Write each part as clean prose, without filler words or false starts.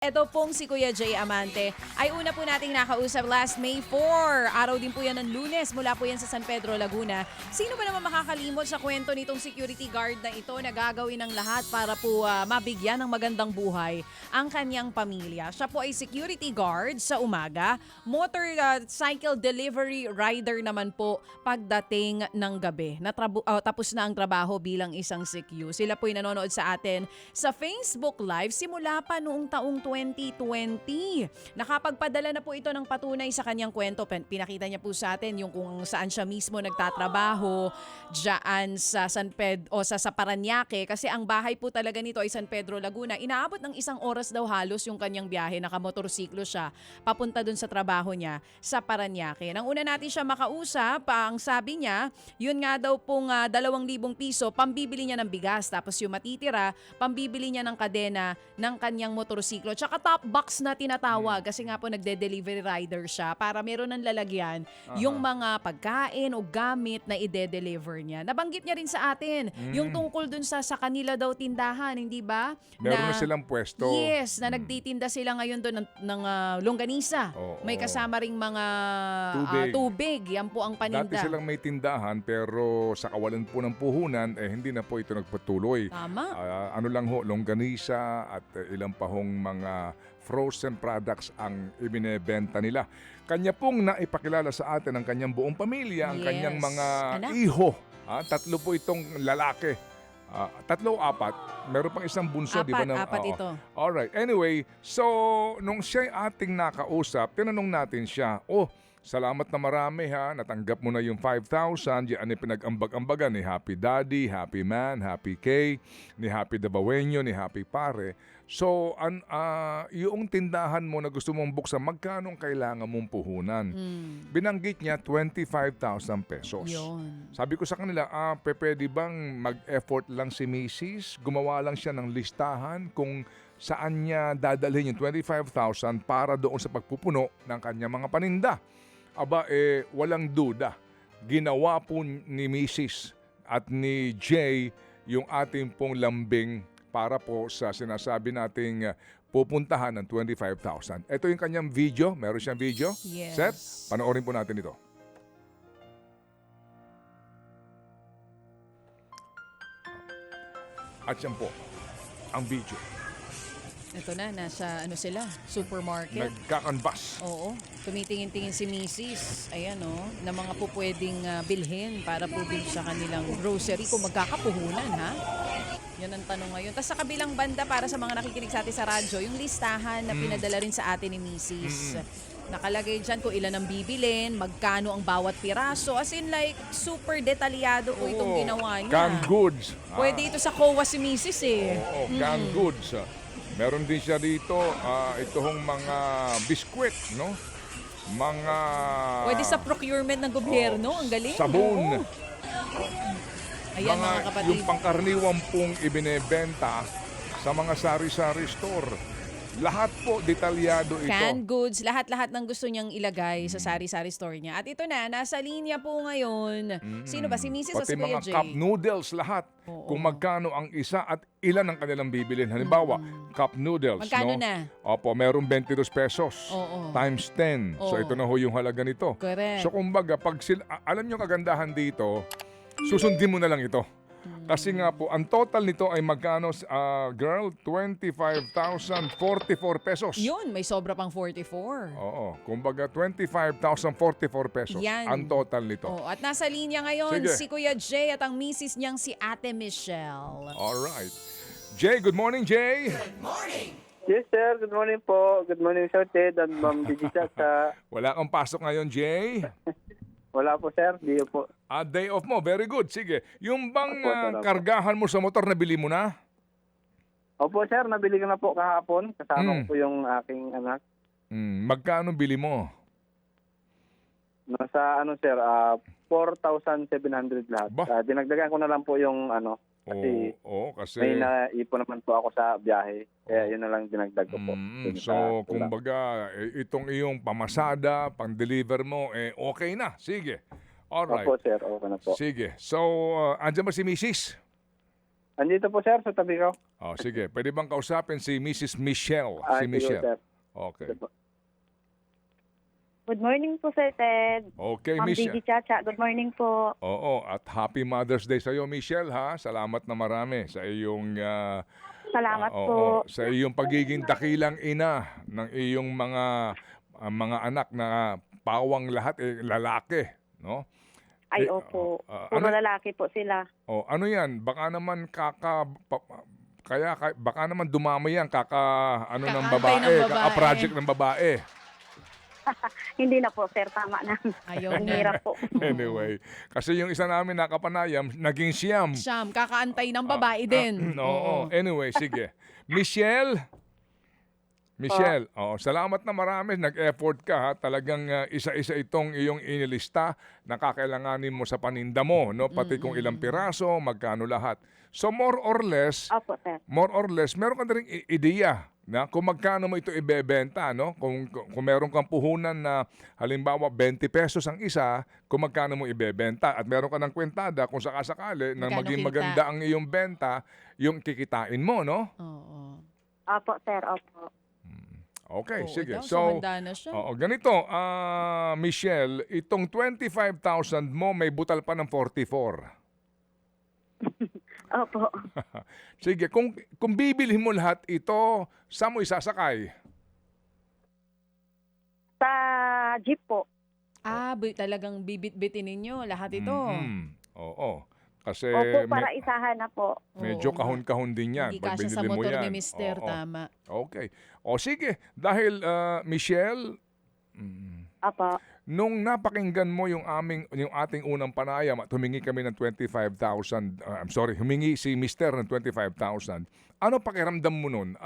Ito pong si Kuya Jay Amante ay una po nating nakausap last May 4. Araw din po yan ng Lunes mula po yan sa San Pedro, Laguna. Sino ba naman makakalimot sa kwento nitong security guard na ito na gagawin ng lahat para po mabigyan ng magandang buhay ang kanyang pamilya? Siya po ay security guard sa umaga, motorcycle delivery rider naman po pagdating ng gabi. Tapos na ang trabaho bilang isang CQ. Sila po ay nanonood sa atin sa Facebook Live simula pa noong taong 2020. Nakapagpadala na po ito ng patunay sa kanyang kwento. Pinakita niya po sa atin yung kung saan siya mismo nagtatrabaho diyan sa San Pedro o sa Parañaque kasi ang bahay po talaga nito ay San Pedro, Laguna. Inaabot ng 1 oras daw halos yung kanyang biyahe. Nakamotorsiklo siya papunta dun sa trabaho niya sa Parañaque. Nang una natin siya makausap, ang sabi niya, yun nga daw pong 2,000 piso pambibili niya ng bigas tapos yung matitira pambibili niya ng kadena ng kanyang motorsiklo. Tsaka top box na tinatawag kasi nga po nagde-delivery rider siya para meron ng lalagyan yung mga pagkain o gamit na ide-deliver niya. Nabanggit niya rin sa atin yung tungkol dun sa kanila daw tindahan, hindi ba? Meron na silang pwesto. Yes, na nagtitinda sila ngayon doon ng longganisa. May kasama ring mga tubig. Yan po ang paninda. Dati silang may tindahan pero sa kawalan po ng puhunan, hindi na po ito nagpatuloy. Tama. Ano lang ho, longganisa at ilang pahong mga frozen products ang ibinebenta nila. Kanya pong naipakilala sa atin ang kanyang buong pamilya, ang kanyang mga iho. 3 po itong lalaki. 3 o 4. Meron pang isang bunso, di ba? 4 ito. Alright. Anyway, so nung siya'y ating nakausap, tinanong natin siya, salamat na marami ha, natanggap mo na yung 5,000, yan ay pinag-ambag-ambagan ni Happy Daddy, Happy Man, Happy K, ni Happy Dabawenyo, ni Happy Pare. So, yung tindahan mo na gusto mong buksan, magkano kailangan mong puhunan? Binanggit niya 25,000 pesos. Yun. Sabi ko sa kanila, pwede bang mag-effort lang si Mrs.? Gumawa lang siya ng listahan kung saan niya dadalhin yung 25,000 para doon sa pagpupuno ng kanyang mga paninda. Walang duda. Ginawa po ni Mrs. at ni Jay yung ating pong lambing para po sa sinasabi nating pupuntahan ng 25,000. Ito yung kanyang video. Meron siyang video. Yes. Set? Panoorin po natin ito. At yan po ang video. Ito na, nasa sila, supermarket. Nagkakanvas. Oo, tumitingin-tingin si Mrs. Ayan na mga po pwedeng bilhin para po din sa kanilang grocery kung magkakapuhunan ha. Yan ang tanong ngayon. Tapos sa kabilang banda para sa mga nakikinig sa atin sa radyo, yung listahan na pinadala rin sa atin ni Mrs. Nakalagay dyan kung ilan ang bibilin, magkano ang bawat piraso. As in like, super detalyado po itong ginawa niya. Canned goods. Pwede ito sa COA si Mrs. Canned goods. Meron din siya dito, itong mga biskwit, no? Mga... Pwede sa procurement ng gobyerno. Ang galing. Sabon. Ayan mga kapatid. Yung pangkaraniwang pong ibinebenta sa mga sari-sari store. Lahat po detalyado ito. Canned goods, lahat-lahat ng gusto niyang ilagay sa sari-sari store niya. At ito na, nasa linya po ngayon. Sino ba? Si Mrs. o si Pati Kuya mga Jay? cup noodles lahat. Kung magkano ang isa at ilan ang kanilang bibilin. Halimbawa, cup noodles. Magkano no? na? Opo, merong 22 pesos. Times 10. So ito na ho yung halaga nito. Correct. So kumbaga, pag alam nyo kagandahan dito, susundin mo na lang ito. Kasi nga po, ang total nito ay magkano, girl? 25,044 pesos. Yun, may sobra pang 44. Oo, kumbaga 25,044 pesos Yan. ang total nito. At nasa linya ngayon Sige. si Kuya Jay at ang misis niyang si Ate Michelle. Alright. Jay, good morning, Jay. Yes, sir. Good morning po. Good morning, Sir Ted and Ma'am Bidisa. Wala kang pasok ngayon, Jay. Wala po, sir. Di po. Day off mo, very good. Sige. Yung bang Opo. kargahan mo sa motor, nabili mo na? Opo, sir. Nabili ko na po kahapon. Kasama ko po yung aking anak. Magkano bili mo? Nasa, sir, 4,700 lahat. Ba? Dinagdagan ko na lang po yung, kasi Kasi... may naipon naman po ako sa biyahe. Kaya yun na lang dinagdag ko po. So, kumbaga, itong iyong pamasada, pang-deliver mo, okay na. Sige. Alright. Opo, sir. Okay na po. Sige. So, andyan ba si Mrs.? Andito po, sir, sa tabi ko. Oh, sige. Pwede bang kausapin si Mrs. Michelle? Si Sige, Michelle. sir. Okay. Sige po. Good morning po, Sir Ted. Okay, Ma'am Michelle. Didi Chacha, good morning po. Oo, at Happy Mother's Day sa iyo, Michelle, ha? Salamat na marami sa iyong Salamat oo, po. sa iyong pagiging dakilang ina ng iyong mga anak na pawang lahat lalaki, no? Ay, Eh, opo. ano, Puro lalaki po sila. ano 'yan? Baka naman baka naman dumami yan ano ng Kakaantay babae, ng babae. project ng babae. Hindi na po, Sir. Tama na. Ayaw Ang na. hirap po. Anyway, kasi yung isa namin nakapanayam, naging siyam. Siyam, kakaantay ng babae din. Oo. Anyway, sige. Michelle, salamat na marami. Nag-effort ka, ha. Talagang isa-isa itong iyong inilista na kakailanganin mo sa paninda mo, no? Pati kung ilang piraso, magkano lahat. So more or less, Opo, Sir. meron ka na rin ideya na kung magkano mo ito ibebenta, no? Kung meron kang puhunan na halimbawa 20 pesos ang isa, kung magkano mo ibebenta at meron ka ng kwentada kung sakasakali na Magkano maging kita? maganda ang iyong benta, yung kikitain mo, no? Oo. Opo, Sir. Opo. Okay, Oo sige. daw, So, handa na siya. ganito, Michelle, itong 25,000 mo may butal pa ng 44. Opo. Sige, kung bibilhin mo lahat ito, saan mo isasakay? Sa jeep po. Talagang bibit-bitin ninyo lahat ito. Oo. Kasi Opo, para isahan na po. medyo Oo nga. kahon-kahon din yan. Hindi pag kasya sa binili mo motor yan. ni Mister, Oo. tama. Okay. O sige, dahil Michelle, Opo. nung napakinggan mo yung ating unang panayam at humingi kami ng 25,000, humingi si Mister ng 25,000, ano pakiramdam mo nun?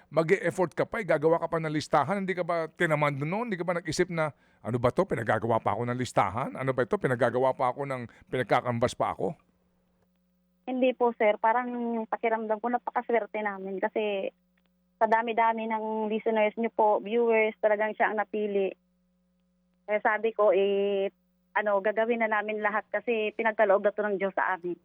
Mag-e-effort ka pa, gagawa ka pa ng listahan, hindi ka ba tinamad nun? Hindi ka ba nag-isip na, ano ba to, pinagagawa pa ako ng listahan? Ano ba ito, pinagagawa pa ako ng, pinagkakambas pa ako? Hindi po, Sir. Parang pakiramdam ko napakaswerte namin kasi sa dami-dami ng listeners niyo po, viewers, talagang siya ang napili. Kaya sabi ko, gagawin na namin lahat kasi pinagkaloob na to ng Diyos sa amin.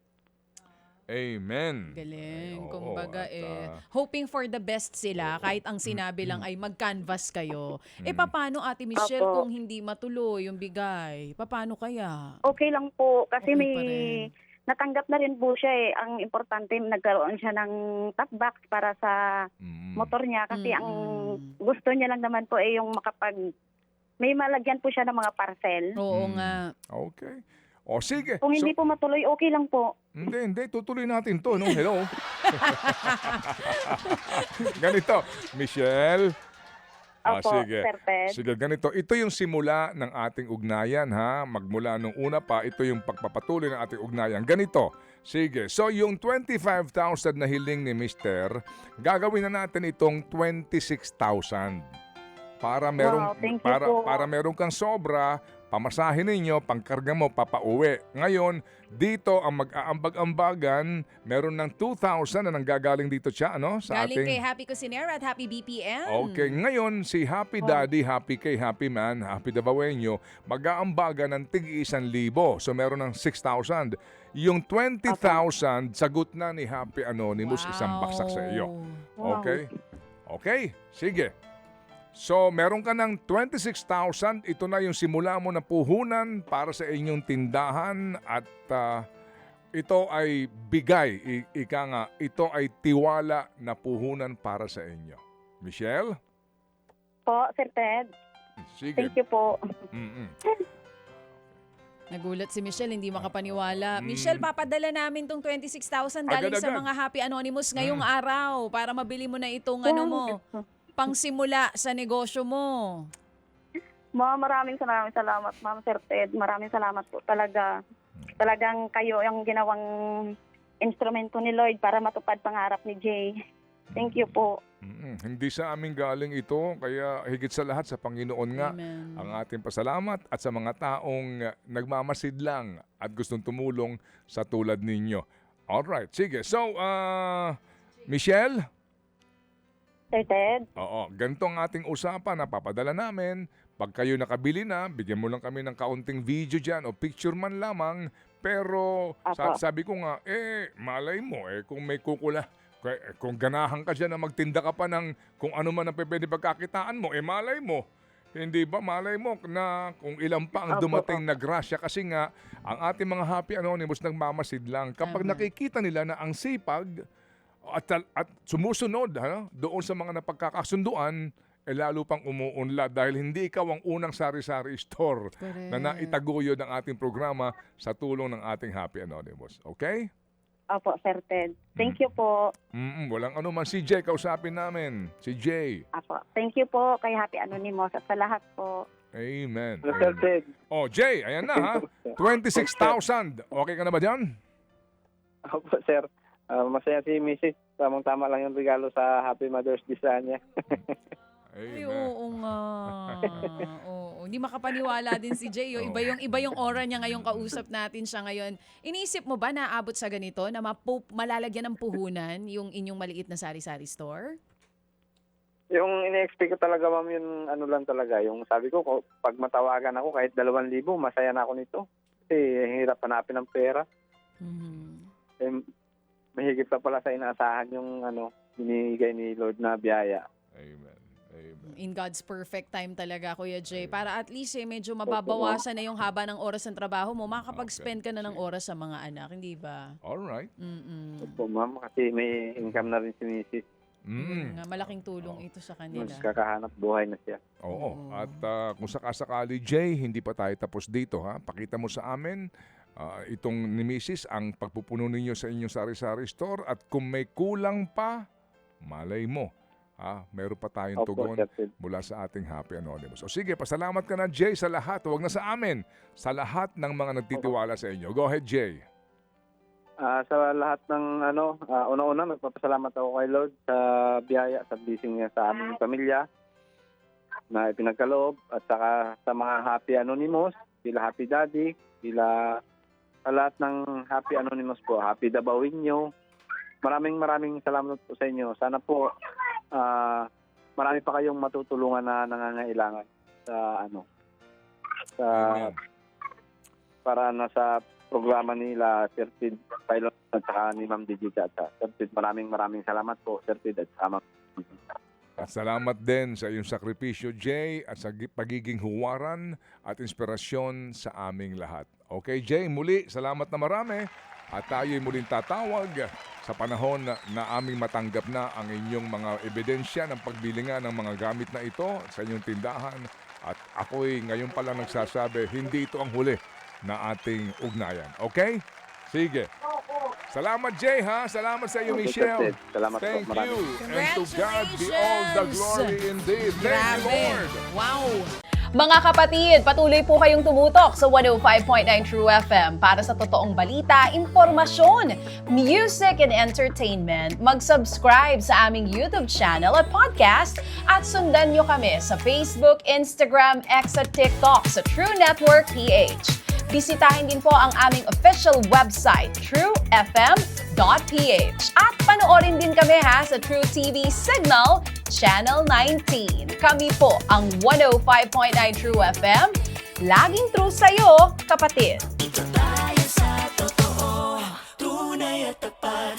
Amen. Galing. Oo, Kumbaga at, hoping for the best sila kahit ang sinabi lang ay mag-canvas kayo. Paano Ate Michelle Opo. kung hindi matuloy yung bigay? Paano kaya? Okay lang po kasi Okay may pa rin. natanggap na rin po siya eh. Ang importante, nagkaroon siya ng top box para sa motor niya kasi ang gusto niya lang naman po eh yung may malagyan po siya ng mga parcel. Oo nga. Okay. O sige. Kung hindi po matuloy, okay lang po. Hindi. Tutuloy natin to, no? Hello? Ganito, Michelle. Opo, Sige. Sir Ted. Sige, ganito. Ito yung simula ng ating ugnayan, ha? Magmula nung una pa, ito yung pagpapatuloy ng ating ugnayan. Ganito. Sige. So, yung 25,000 na hiling ni Mister, gagawin na natin itong 26,000. Para merong Wow, thank you po. para meron kang sobra, pamasahin ninyo, pangkarga mo, papauwi. Ngayon, dito ang mag-aambag-ambagan, meron ng 2,000 na nanggagaling dito siya, ano? Sa Galing kay ating... Happy Cusinera at Happy BPM. Okay, ngayon si Happy Daddy, Happy kay Happy Man, Happy Dabawenyo, mag-aambagan ng tig-1,000. So meron ng 6,000. Yung 20,000, sagot na ni Happy Anonymous, isang baksak sa iyo. Wow. Okay? Okay, sige. So, meron ka ng 26,000. Ito na yung simula mo na puhunan para sa inyong tindahan at ito ay bigay. Ika nga, ito ay tiwala na puhunan para sa inyo. Michelle? Po, Sir Ted. Sige. Thank you po. Nagulat si Michelle, hindi makapaniwala. Michelle, papadala namin tong 26,000 galing sa Agad-agad. mga Happy Anonymous ngayong araw para mabili mo na itong ano mo, pangsimula sa negosyo mo. Ma'am, maraming salamat, Ma'am Sir Ted. Maraming salamat po talaga. Talagang kayo yung ginawang instrumento ni Lord para matupad pangarap ni Jay. Thank you po. Hindi sa amin galing ito, kaya higit sa lahat sa Panginoon nga Amen. ang ating pasalamat at sa mga taong nagmamasid lang at gustong tumulong sa tulad ninyo. Alright, sige. So, Michelle? Sir Ted? Oo, ganito ang ating usapan na papadala namin. Pag kayo nakabili na, bigyan mo lang kami ng kaunting video dyan o picture man lamang. Pero Apo. sabi ko nga, malay mo, kung may Kung ganahan ka dyan na magtinda ka pa ng kung ano man ang pwede pagkakitaan mo, malay mo. Hindi ba? Malay mo na kung ilan pa ang dumating na grasya kasi nga ang ating mga Happy Anonymous nagmamasid lang. Kapag Tama. nakikita nila na ang sipag at sumusunod doon sa mga napagkakasunduan, lalo pang umuunlad dahil hindi ikaw ang unang sari-sari store Correct. na naitaguyod ng ating programa sa tulong ng ating Happy Anonymous. Okay? Opo, Sir Ted. Thank you po. Walang ano man. Si Jay, kausapin namin. Si Jay. Apo. Thank you po kay Happy Anonymous at sa lahat po. Amen. Hello, Sir Ted. Oh, Jay, ayan na ha. 26,000. Okay ka na ba dyan? Opo, sir. Masaya si Mrs. Tamang-tama lang yung regalo sa Happy Mother's Day sa kanya. Ay, Amen. oo nga. Oo, hindi makapaniwala din si Jay. Oh. Iba yung aura niya ngayong kausap natin siya ngayon. Iniisip mo ba na aabot sa ganito na malalagyan ng puhunan yung inyong maliit na sari-sari store? Yung ine-expect ko talaga, ma'am, yung ano lang talaga. Yung sabi ko, pag matawagan ako kahit 2,000, masaya na ako nito. Kasi hirap hanapin ng pera. Eh, mahigit pa pala sa inaasahan yung binigay ni Lord na biyaya. Amen. Amen. In God's perfect time talaga, Kuya Jay. Para at least medyo mababawasan na yung haba ng oras ng trabaho mo. Makakapag-spend ka na ng oras sa mga anak, hindi ba? Alright. Opo, ma'am, kasi may income na rin si Mrs. Nga, malaking tulong ito sa kanila. Kakahanap buhay na siya. Oo. At kung sakasakali, Jay, hindi pa tayo tapos dito. Pakita mo sa amin itong ni Mrs. ang pagpupuno ninyo sa inyong sari-sari store. At kung may kulang pa, malay mo. Meron pa tayong Opo, tugon Sir Ted. mula sa ating Happy Anonymous. O sige, pasalamat ka na, Jay, sa lahat. Huwag na sa amin. Sa lahat ng mga nagtitiwala sa inyo. Go ahead, Jay. Sa lahat ng una-una, nagpapasalamat ako kay Lord sa biyaya, sa blessing niya sa aming pamilya na ipinagkaloob at saka sa mga Happy Anonymous, sila Happy Daddy, sila sa lahat ng Happy Anonymous po, Happy Dabawinyo. Maraming salamat po sa inyo. Sana po marami pa kayong matutulungan na nangangailangan sa Amen. para sa programa nila Sir Ted Pilot at saka ni Ma'am Digita at Sir Ted. Maraming salamat po, Sir Ted, at saka Ma'am Digita. At salamat din sa iyong sakripisyo, Jay, at sa pagiging huwaran at inspirasyon sa aming lahat. Okay, Jay, muli, salamat na marami. At tayo'y muling tatawag sa panahon na aming matanggap na ang inyong mga ebidensya ng pagbilingan ng mga gamit na ito sa inyong tindahan. At ako'y ngayon pa lang nagsasabi, hindi ito ang huli na ating ugnayan. Okay? Sige. Salamat, Jay, ha? Salamat sa iyo, Okay, Michelle. Sir Ted. Salamat po, Thank marami. you. And to God be all the glory indeed. Thank you, Grabe. Lord. Wow. Mga kapatid, patuloy po kayong tumutok sa 105.9 True FM para sa totoong balita, impormasyon, music, and entertainment. Mag-subscribe sa aming YouTube channel at podcast at sundan nyo kami sa Facebook, Instagram, X at TikTok sa True Network PH. Bisitahin din po ang aming official website, truefm.ph. At panoorin din kami sa True TV Signal, Channel 19. Kami po ang 105.9 True FM. Laging true sa'yo, kapatid.